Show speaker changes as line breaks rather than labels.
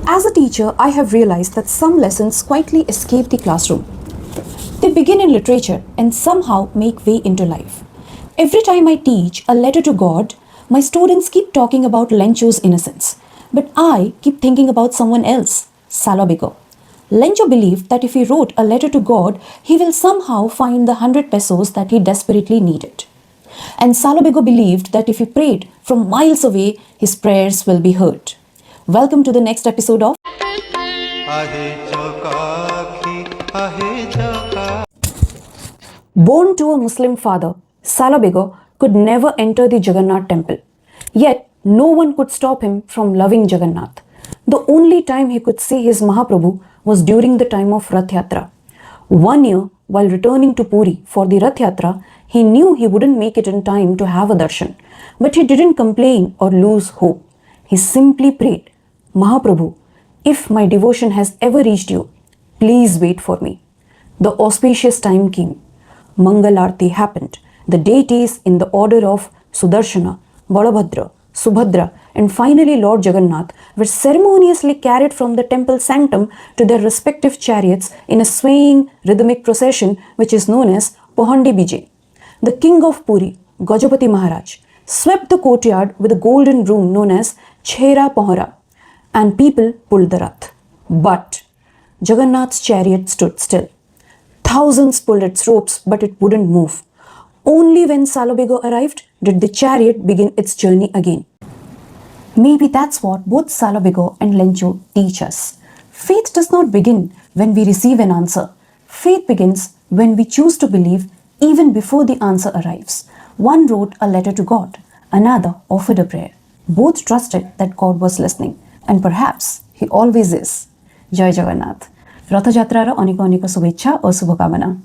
As a teacher, I have realized that some lessons quietly escape the classroom. They begin in literature and somehow make way into life. Every time I teach a letter to God, my students keep talking about Lencho's innocence. But I keep thinking about someone else, Salabega. Lencho believed that if he wrote a letter to God, he will somehow find the 100 pesos that he desperately needed. And Salabega believed that if he prayed from miles away, his prayers will be heard. Welcome to the next episode of Born to a Muslim father, Salabega could never enter the Jagannath Temple. Yet, no one could stop him from loving Jagannath. The only time he could see his Mahaprabhu was during the time of Rath Yatra. 1 year, while returning to Puri for the Rath Yatra, he knew he wouldn't make it in time to have a darshan. But he didn't complain or lose hope. He simply prayed, Mahaprabhu, if my devotion has ever reached you, please wait for me. The auspicious time came. Mangal Aarti happened. The deities in the order of Sudarshana, Balabhadra, Subhadra, and finally Lord Jagannath were ceremoniously carried from the temple sanctum to their respective chariots in a swaying rhythmic procession which is known as Pohandi Bijay. The king of Puri, Gajapati Maharaj, swept the courtyard with a golden broom known as Chhera Pohara, and people pulled the rath. But Jagannath's chariot stood still. Thousands pulled its ropes, but it wouldn't move. Only when Salabega arrived did the chariot begin its journey again. Maybe that's what both Salabega and Lencho teach us. Faith does not begin when we receive an answer. Faith begins when we choose to believe even before the answer arrives. One wrote a letter to God, another offered a prayer. Both trusted that God was listening, and perhaps He always is. Jai Jagannath. Rath Yatra ra अनेक अनेक शुभेच्छा और शुभकामना.